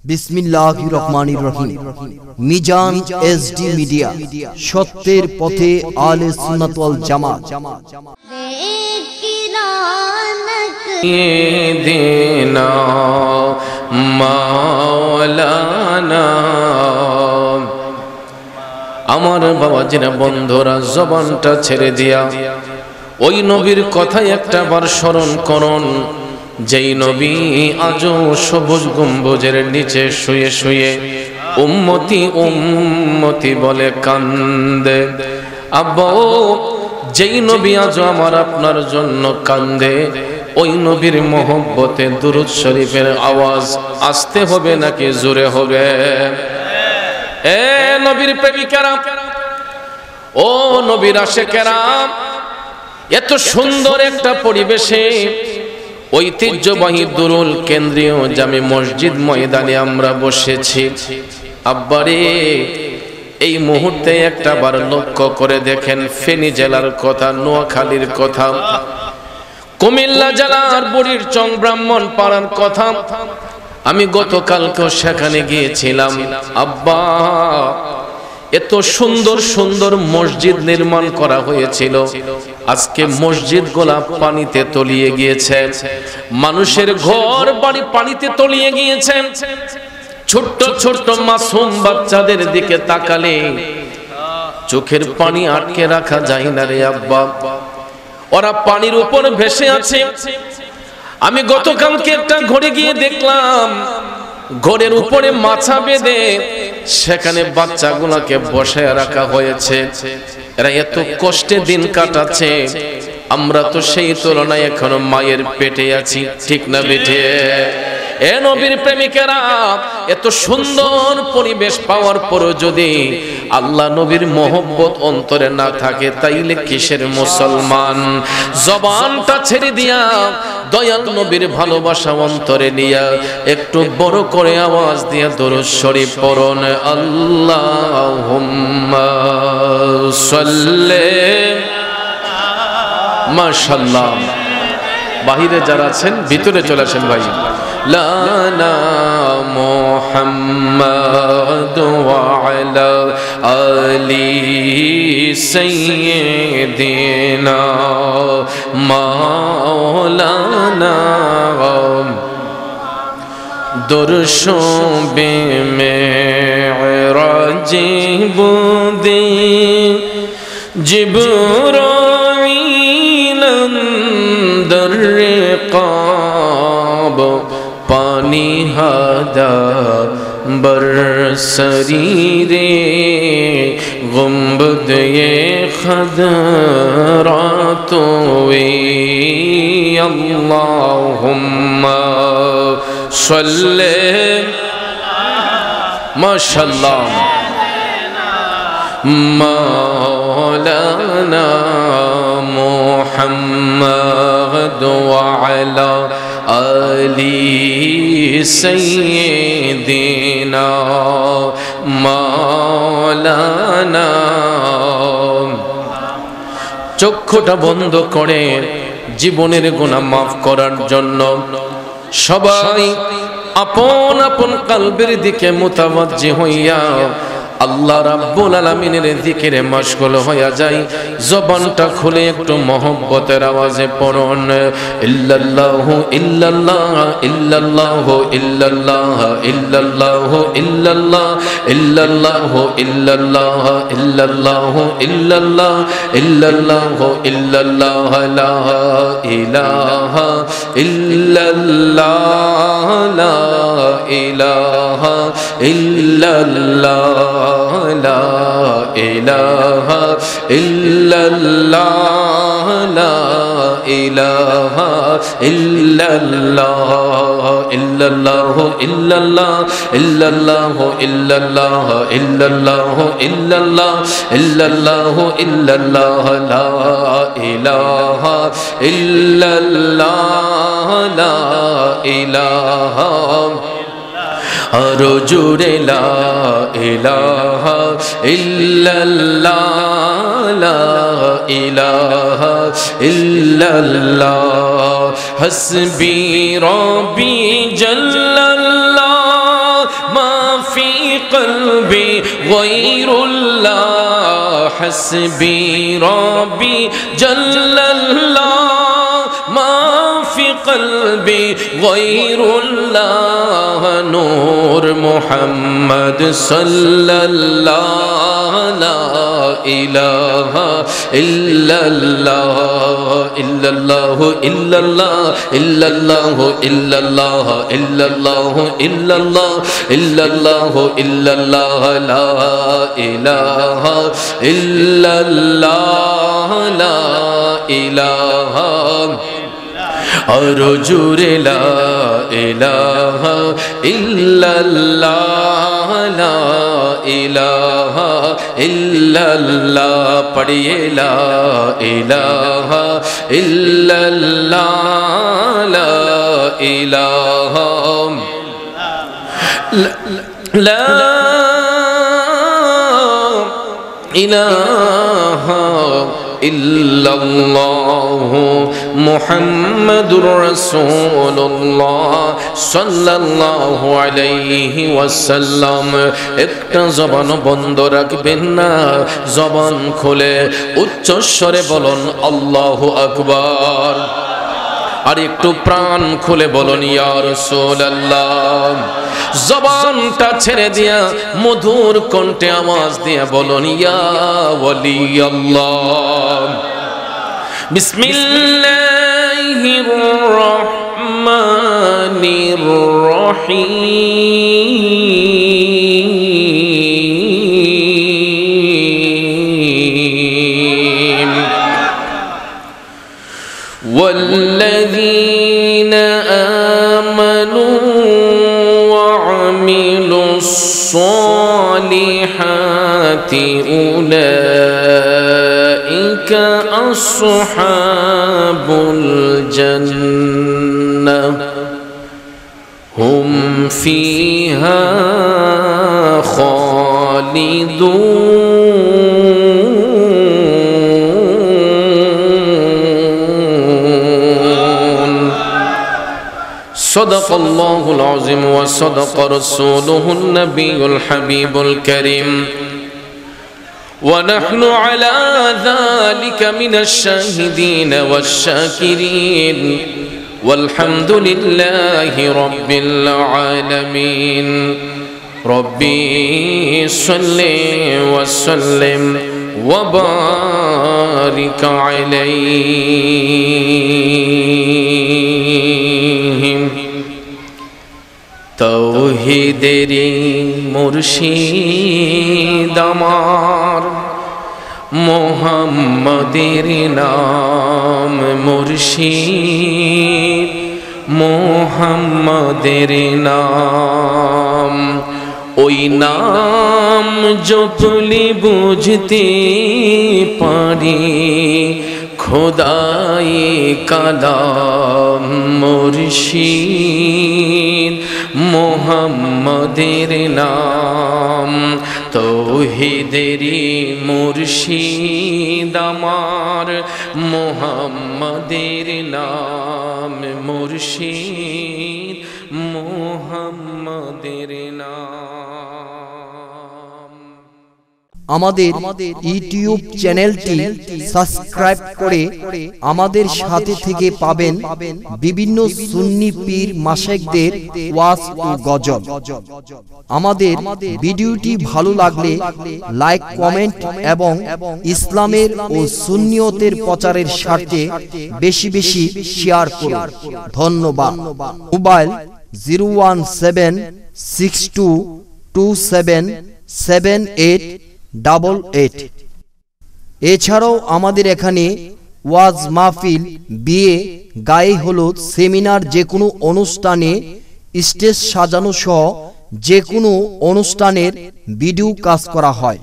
বিসমিল্লাহির রহমানির রহিম। Mizan SD media, সত্যের পথে আলে সুন্নাত ওয়াল জামাত। দিনা মাওলানা, আমার বাবাজিরা বন্ধুরা, জবানটা ছেড়ে দিয়া ওই নবীর কথাই একটা বার স্মরণ করুন, যেই নবী আজও সবুজ গম্বুজের নিচে শুয়ে শুয়ে উম্মতি উম্মতি বলে কান্দে। আব্বা, যেই নবী আজও আমার আপনার জন্য কান্দে, ওই নবীর মহব্বতে দুরূদ শরীফের আওয়াজ আসতে হবে নাকি জোরে হবে? এ নবীর প্রেমিকেরা, ও নবীর আশিকেরা, এত সুন্দর একটা পরিবেশে ঐতিহ্যবাহী দুরুল কেন্দ্রীয় জামে মসজিদ ময়দানে আমরা বসেছি। আব্বারে, এই মুহূর্তে একটা বার লক্ষ্য করে দেখেন, ফেনী জেলার কথা, নোয়াখালীর কথা, কুমিল্লা জেলার বুড়িরচং ব্রাহ্মণ পাড়ার কথা। আমি গতকালকেও সেখানে গিয়েছিলাম। আব্বা, এত সুন্দর সুন্দর মসজিদ নির্মাণ করা হয়েছিল, আজকে মসজিদ গোলা পানিতে তলিয়ে গিয়েছে, মানুষের ঘর বাড়ি পানিতে তলিয়ে গিয়েছে। ছোট্ট ছোট্ট মাসুম বাচ্চাদের দিকে তাকালে চোখের পানি আটকে রাখা যায় না রে আব্বা, ওরা পানির উপর ভেসে আছে। আমি গতকালকে একটা ঘরে গিয়ে দেখলাম, ঘরের উপরে মাছা বেঁধে সেখানে বাচ্চাগুলোকে বসায় রাখা হয়েছে। এরা এত কষ্টে দিন কাটাচ্ছে, আমরা তো সেই তুলনায় এখনো মায়ের পেটে আছি, ঠিক না বেটে? এ নবীর প্রেমিকেরা, এত সুন্দর পরিবেশ পাওয়ার পরও যদি আল্লাহ নবীর মহব্বত অন্তরে না থাকে, তাইলে কিসের মুসলমান? জবানটা ছেড়ে দিয়া দয়াল নবীর ভালোবাসা অন্তরে নিয়া একটু বড় করে আওয়াজ দিয়া দরুদ শরীফ পড়ুন। আল্লাহুম্মা সাল্লি। মাশাআল্লাহ, বাহিরে যারা আছেন ভিতরে চলে আসেন ভাই। লানা মুহাম্মাদ ওয়া আলা আলি সাইয়্যিদিনা মাওলানা দরশবে মেরাজি বুদি জিবরাইল দরকাব পানি হাদা বরসরি রে গুম্বদ ये खदरातों अल्लाहुम्मा सल्ले। माशाअल्लाह, मौलाना मुहम्मद व अला आली सय्यिदिना मौलाना। চক্ষুটা বন্ধ করে জীবনের গুনাহ মাফ করার জন্য সবাই আপন আপন কলবের দিকে মুতাওয়াজ্জি হইয়া আল্লাহ রাব্বুল আলামিনের জিকিরে মশগুল হয়ে যায়। জবানটা খুলে একটু মহব্বতের আওয়াজে পড়ুন, ইল্লাল্লাহু ইল্লাল্লাহ ইল্লাল্লাহু ইল্লাল্লাহ ইল্লাল্লাহু ইল্লাল্লাহ ইল্লাল্লাহু ইল্লাল্লাহ ইল্লাল্লাহু ইল্লাল্লাহ ইল্লাল্লাহু ইল্লাল্লাহ লা ইলাহা ইল্লাল্লাহ লা ইলাহা ইল্লাল্লাহ লা ইলাহা ইল্লাল্লাহ লা ইলাহা ইল্লাল্লাহ ইল্লাল্লাহু ইল্লাল্লাহ ইল্লাল্লাহু ইল্লাল্লাহ ইল্লাল্লাহু ইল্লাল্লাহ ইল্লাল্লাহু ইল্লাল্লাহ লা ইলাহা ইল্লাল্লাহ লা ইলাহা আরো জোরে লা ইলাহা ইল্লাল্লাহ লা ইলাহা ইল্লাল্লাহ হাসবি রব্বি জাল্লাল্লাহ قلبي غير الله حسبي ربي جل الله ما في قلبي غير الله نور محمد صلى الله لا إله إلا الله إلا الله إلا الله إلا الله إلا الله إلا الله إلا الله إلا الله إلا الله لا إله إلا الله لا إله أرجو لا إله إلا الله لا إله إلا الله پڑھیے لا إله إلا الله لا إله لا إله إلا الله محمد رسول الله صلى الله عليه وسلم একটা জবান বন্ধ রাখবেন না জবান খুলে উচ্চ স্বরে বলুন আল্লাহু আকবার আর একটু প্রাণ খুলে বলুন ইয়া রাসূলুল্লাহ জবানটা ছেড়ে দিয়া মধুর কণ্ঠে আওয়াজ দিয়ে বলুন ইয়া ওয়ালি আল্লাহ বিসমিল্লাহির রহমানির রহিম والذين آمنوا وعملوا الصالحات أولئك أصحاب الجنة هم فيها خالدون صدق الله العظيم وصدق رسوله النبي الحبيب الكريم ونحن على ذلك من الشاهدين والشاكرين والحمد لله رب العالمين ربي صل وسلم وبارك عليه তৌহিদেরি মুর্শিদ আমার মোহাম্মদের নাম মুর্শিদ মোহাম্মদের নাম ওই নাম জপলি বুঝতে পারি খোদাই কালাম মুর্শিদ মোহাম্মদের নাম তৌহিদেরি মুর্শিদ আমার মোহাম্মদের নাম মুর্শিদ মোহাম্মদের নাম আমাদের ইউটিউব চ্যানেলটি সাবস্ক্রাইব করে আমাদের সাথে থেকে পাবেন বিভিন্ন সুন্নি পীর মাশায়েখদের ওয়াজ ও গজল। আমাদের ভিডিওটি ভালো লাগলে লাইক কমেন্ট এবং ইসলামের ও সুন্নিয়তের প্রচারের স্বার্থে বেশি বেশি শেয়ার করুন। ধন্যবাদ। মোবাইল 01762277888। এছাড়াও আমাদের এখানে ওয়াজ মাহফিল, বিয়ে, গায়ে হলুদ, সেমিনার, যে কোনো অনুষ্ঠানে স্টেজ সাজানো সহ যে কোনো অনুষ্ঠানের ভিডিও কাজ করা হয়।